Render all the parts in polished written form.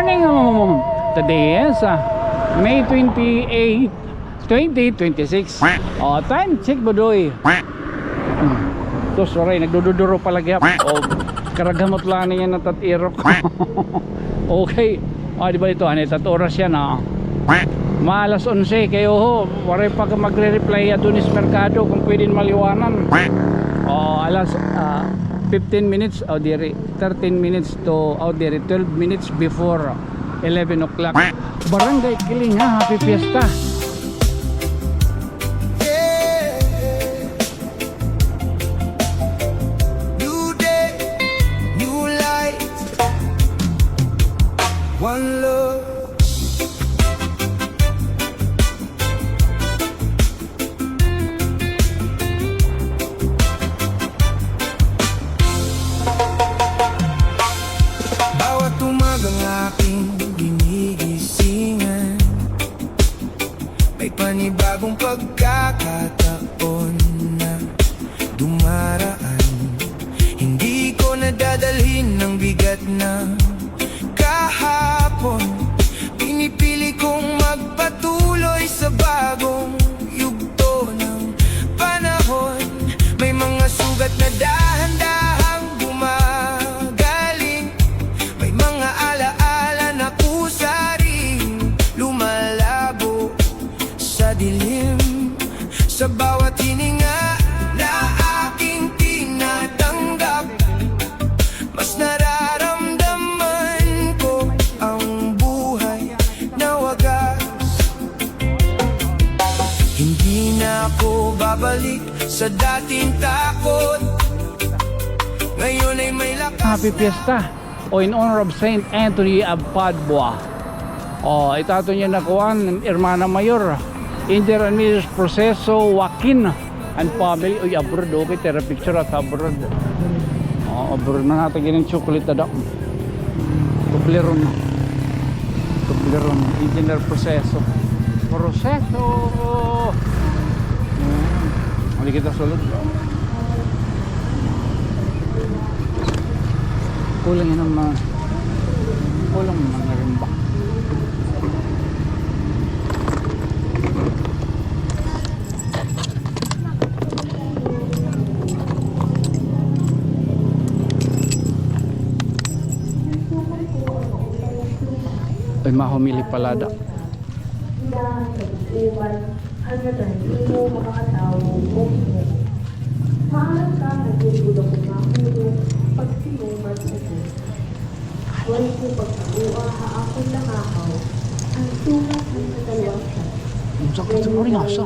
morning. Today is May 28, 2026. Time check bodoy. To sorry, nagdududuro palagi. Karagamot lang niya na tatirok. Okay. Di ba ito? Tat oras yan Malas 11 kayo ho. Waray pag magre-reply Adonis Mercado kung pwedeng maliwanan. Alas 15 minutes out there, 13 minutes to out there, 12 minutes before 11 o'clock. Barangay Kiling happy fiesta. New day, new light, one love. Panibagong pagkakataon na dumaraan. Hindi ko nadadalhin ng bigat na kahapon. Pinipili kong magpatuloy sa bagong yugto ng panahon. May mga sugat na dahan-dahang gumagaling. May mga alaala na kusaring lumalabo sa dilim, sa bawat hininga na aking tinatanggap. Mas nararamdaman ko ang buhay na wagas. Hindi na ako babalik sa dating takot. Ngayon ay may lakas. Happy fiesta in honor of Saint Anthony of Padua. Itato niya nakuhan Hermana Mayor Inter and Mrs. Proceso Joaquin and family. Abroad, okay, tera picture at abroad. Abroad na natin ganyan chocolate na daw. Tubleron Engineer Proceso Mali kita sulod. Kulang yun ang mga rimba. Ay, mahumili palada. Ang sakit sa mga rinasa.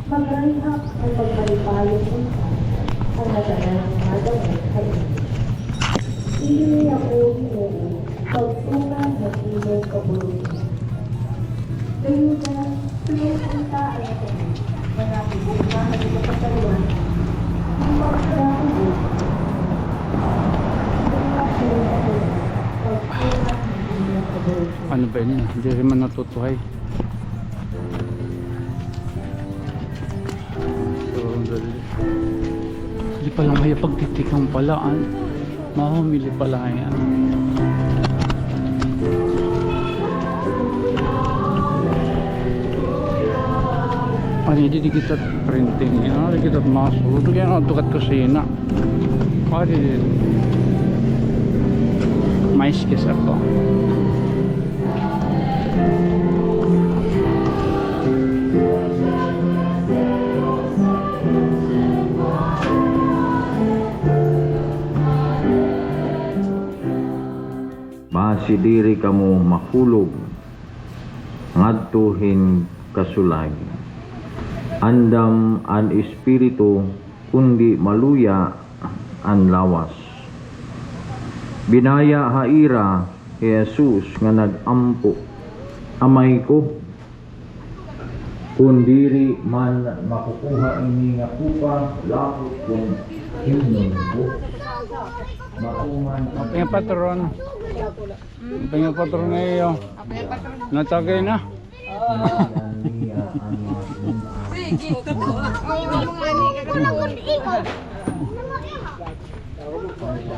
Magrahap ang pagkalipayong unsa ang nagalang nagawin ay hindi ako hinuwi pagsungan ng inyong kabuluhan. Kayo na pinupunta ay ako na napibukahan ng katawan ng pagkakaroon. Ano ba yun? Hindi rin man natutuhay. Hindi pala may pagtitikang pala. Mahumili pala yan. Hindi kita printing. Hindi kita masuk. Ito kaya tukat kusina. Mais kes ako. Masidiri kamo makulog ngadtuhin kasulay. Andam an espiritu kundi maluya an lawas. Binaya haira Jesus nga nagampo amay ko kundiri man makukuha ini nga kupa lapot kung himnon ko makuman Apa yung patron? Apa yung patron ngayon? Natagay na.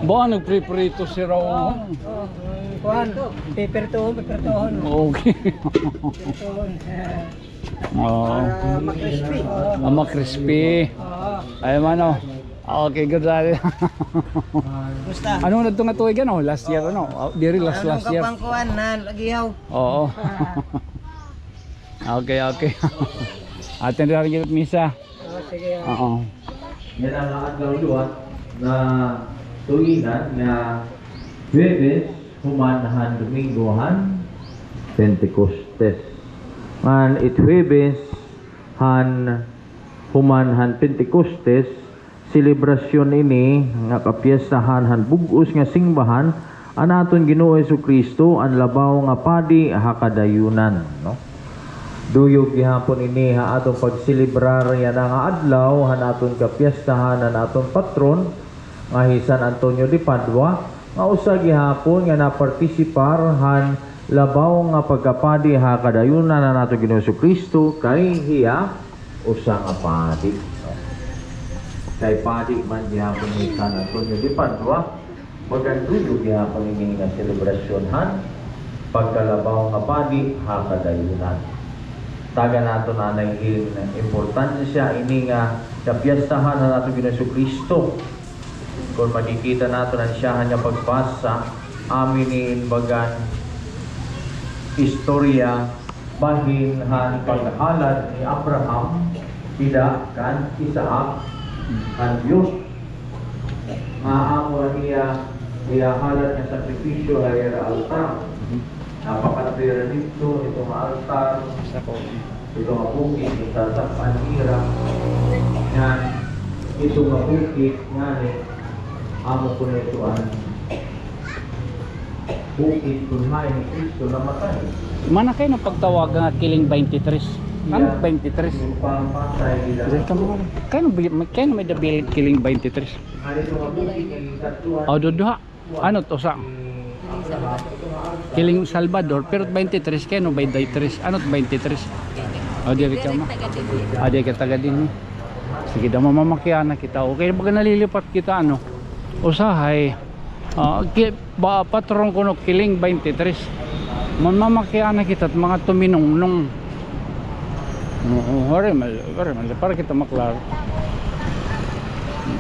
Ba, nagpriprito si Raw. Kuhan, paper to, Okay. Oh. makrispy. Crispy. Ay, mano. Okay, good. Gusta? Anong nagtungatuig ano? Last year ano? Diri last year. Anong kapangkuhan na lagihaw? Oo. Okay. Atin rin rin misa. Sige. Oo. Yan ang adlaw luwat na tuinan nga Huwebes, humanahan Domingohan, Pentecostes. Man it Huwebes, han humanhan Pentecostes, selebrasyon ini nga kapiestahan han bugos nga singbahan anaton Ginoo Jesucristo ang labaw nga padi hakadayunan, no? Duyog gihapon ini ha atong pagselebrar yan nga adlaw han aton kapiestahan han aton patron nga San Antonio de Padua nga usa gihapon nga napartisipar han labaw nga pagkapadi hakadayunan na nato Ginoo Jesucristo kay hiya usa nga padi, no? Kay padi man gihapon ni San Antonio de Padua maganduyog gihapon ini nga selebrasyon han pagkalabaw nga padi hakadayunan. Taga nato na nangin importansya ini nga kapiyastahan na nato Ginoo Jesucristo. Kung makikita nato na siya nga pagbasa amin ni bagan istorya bahin han paghalad ni Abraham ida kan Isaac ang Diyos nga amo niya halad nga sakripisyo ay altar. Napakapira dito, itong altar, itong bukit, itatakpan hirap, yan, itong bukit, yan amo ko na ito ang bukit, kunhay ni Cristo na matay. Mana kayo ng pagtawag nga kiling 23? Ano 23? Yung pampatay nila. Kaya may dabil kiling 23? Ano itong bukit, yung tatuan. O, duduha. Ano to sa? Kiling Salvador, pero 23 kaya no 23. Ano 23? O di ka mo. Di ka taga din. Sige daw mamamakiyana kita. Okay baga nalilipat kita ano. Usahay. Patron ko no kiling 23. Mamamakiyana kita at mga tuminong nung. Hore mal para kita maklaro.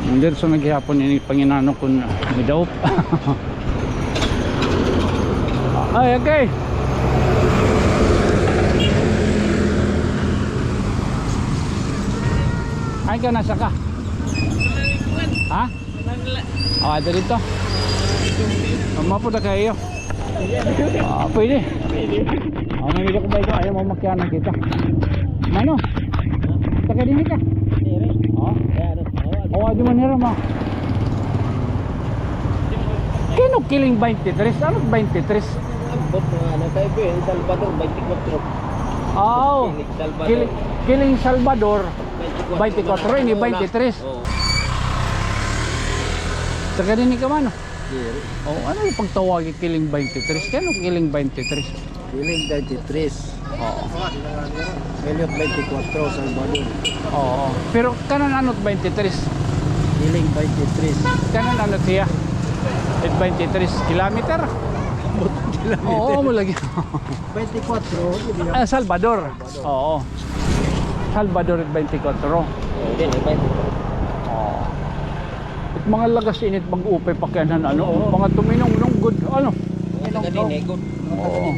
Hindi so naghihapon ini Panginano kun midaup. Ay, okay. Ay ka nasa ka? Ha? Ada dito. Mapunta kayo. Pwede. May ko ba ito? Ayaw mo makianan kita. Mano? Taga din ka? Di man nira mo. Kino kiling 23? Ano 23? Salvador, 24. Kiling Salvador 24, ini 23. Taga din ka man. Ano yung pagtawag kiling 23? Kano kiling 23? Kiling 23. Elliot 24, Salvador. Pero kanon anot 23? Kiling 23. Kanon anot siya? 23 kilometer? Oo, mo lagi. 24. Salvador. Oo. Salvador 24. At mga lagas init mag-upay pakyanan ano, mga tuminong nung good ano. Good. Oo.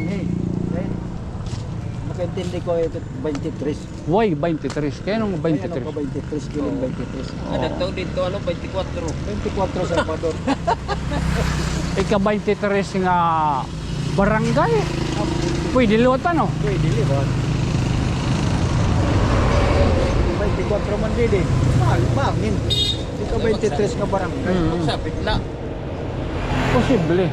Makaintindi ko ito 23. Why 23? Kaya nung 23? 23 kiling 23. Nagtaw dito 24. 24 Salvador. Ika 23 nga barangay. Pwede liwat ano? Pwede liwat. 24 man din. Mahal, mangin. Ika 23 ka barangay. Sapit na. Posible.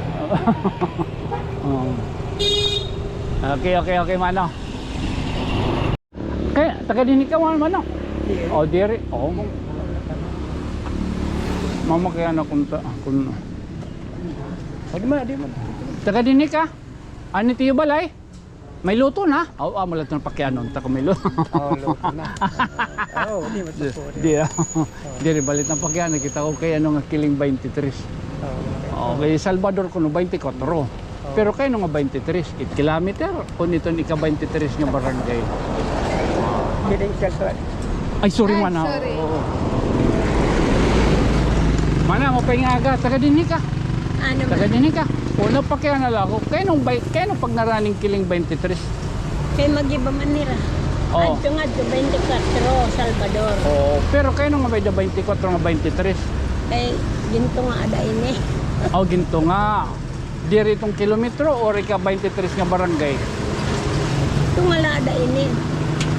Okay, mano. Kaya, taga din ka mano. Diri. Mama kaya na kung Di man. taga din ka? Ano tiyo balay? May luto na? Malat na pakyanon. Taka may luto. Luto na. Di man. Di rin balit ng pakyanon. Kita ko kaya nung kiling 23. Okay, Salvador kuno 24. Pero kayo nga 23, 8 kilometer o nito ni ka 23 nga barangay. Kidding siya sa... Ay, sorry man ha. sorry. Oo. Mana mo pa nga aga, taga dinhi ka. Ano ba? Taga dinhi ka. Una pa kaya nalako. Kayo nung pag naraning kiling 23. Kay mag-iba Manila. Oo. Adto nga 24 Salvador. Oh, pero kayo nung may 24 nga 23. Kay ginto nga ada ini. Oh, ginto nga. Diri itong kilometro o ka 23 nga barangay. Ito nga la ada ini.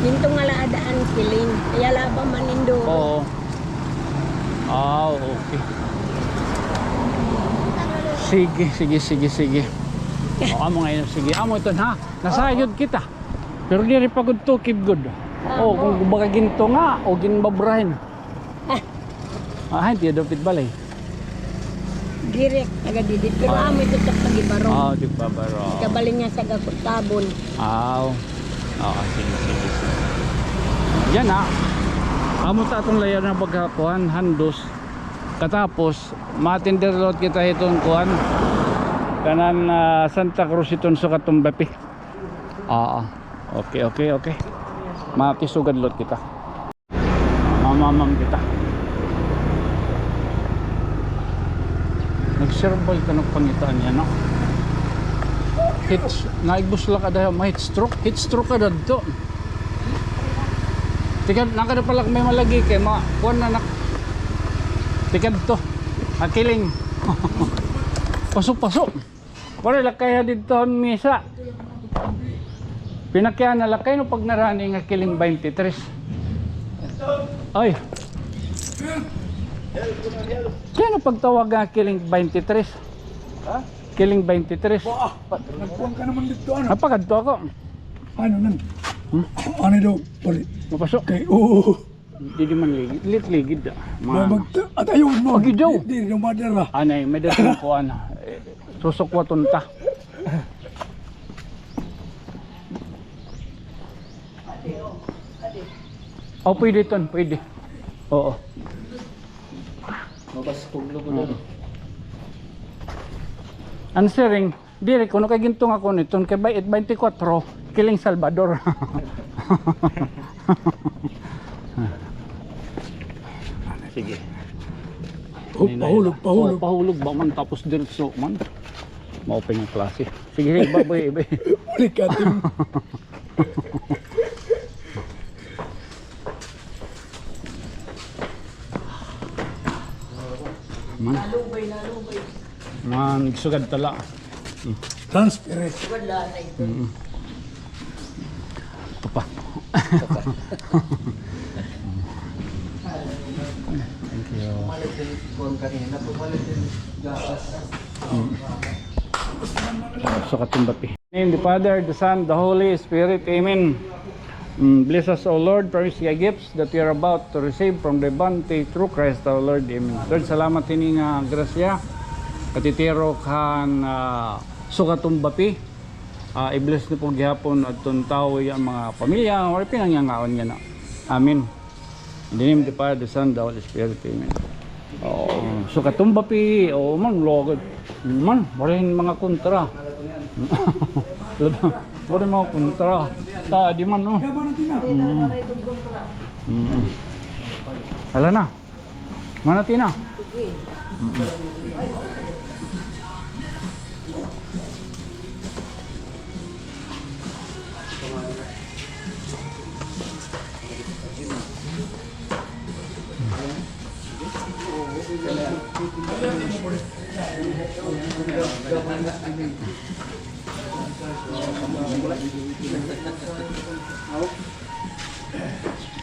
Ginto nga la adaan kiling. Kaya laba manindo. Oo. Ah, okay. Sige. Amo ngayon, sige. Amo ito ha. Nasayod kita. Pero diri pagod to, keep good. Oh, kung baka ginto nga o ginbabrahin. Hindi dapit balay. Direct taga didi. Pero amo ito sa pagibaro. Di ba baro? Kabalin niya sa gakutabon. Sige. Yan ha. Amo ta atong layar na pagkakuhan, handos. Katapos, matinderlot kita itong kuhan. Kanan Santa Cruz itong sa Katumbapi. Okay. Matisugad lot kita. Mamamam kita. Nag-serbal ka ng pangitaan yan, no? Naigbus lang ka dahil ma-heat stroke. Heat stroke ka dito. Tikad, nakada pala may malagi kay kuhan na tikad to. Akiling. Pasok. Pare lakay dito ang misa. Pinakyan na lakay no pag narani nga kiling 23. Ay. Kaya pagtawag nga kiling 23. Ha? Kiling 23. Nagpuan ka naman dito, ano? Napakadto ako. Ano nan? Ano daw? Pali. Mapasok. Okay, oo. Hindi man ligid. At ayun mo. Pagi daw. Di na madara. Anay, may dating ko susukwaton ta. Pwede ton, pwede. Oo. Mabaspuglo ko doon. Answering, dire ko no kay gintong ako niton kay 24 kiling Salvador. Sige. Pahulog ba man tapos diretso man. Mauping ang klase. Sige, babay. Uli ka din. Man, sugad tala. Transparent. Ito pa. Thank you. So katumbapi. In the Father, the Son, the Holy Spirit. Amen. Bless us, O Lord, for the gifts that we are about to receive from the bounty through Christ our Lord. Amen. Lord, salamat ini nga grasya. Katitiro kan sukatumbapi. I-bless niyo po gihapon at tuntaw ang mga pamilya o pinangyangaon niya na. Amen. In the name of the Father, the Son, the Holy Spirit. Amen. Sukatumbapi. Man, logod. Man, barihin mga kontra. Barihin mga kontra. Di man, no? Hala na. Manati na.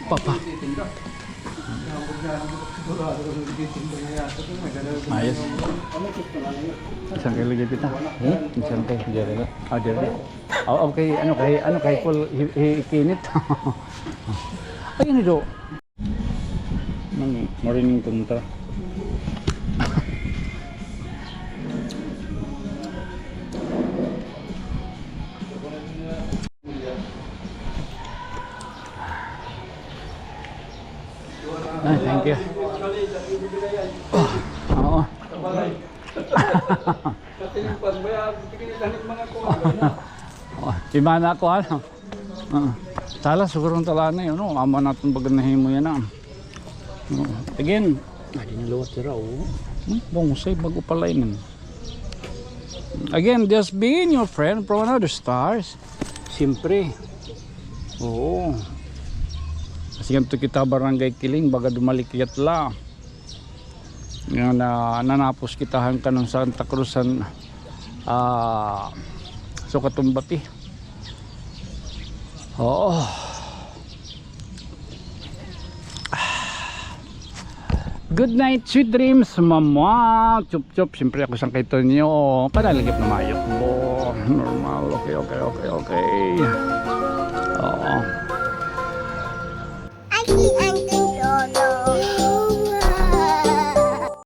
Papa. Ayos. Isang kayo lagi pita. Isang kayo diri na. Diri. Okay, ano kay full ikinit. Ayun do. Nang marining kontra. Thank you. Oo. Katilimpan ba yan? Pinitanik mga ko. Iba na ako ano. Tala siguro tala na yun. Ama natin baganahin mo yan. Again. Hindi niluwat sira. Bonsai bago pala yun. Again, just being your friend from another stars. Siyempre. Oo. Kasi ganito kita barangay Kiling. Baga dumalikiyat la. Yung nanapos kitahan ka ng Santa Cruzan Sukatumbati. Oo. Good night, sweet dreams, mama. Chup chup, siyempre ako sang kaito niyo. Panalagip na mayok mo. Normal, okay. Oo.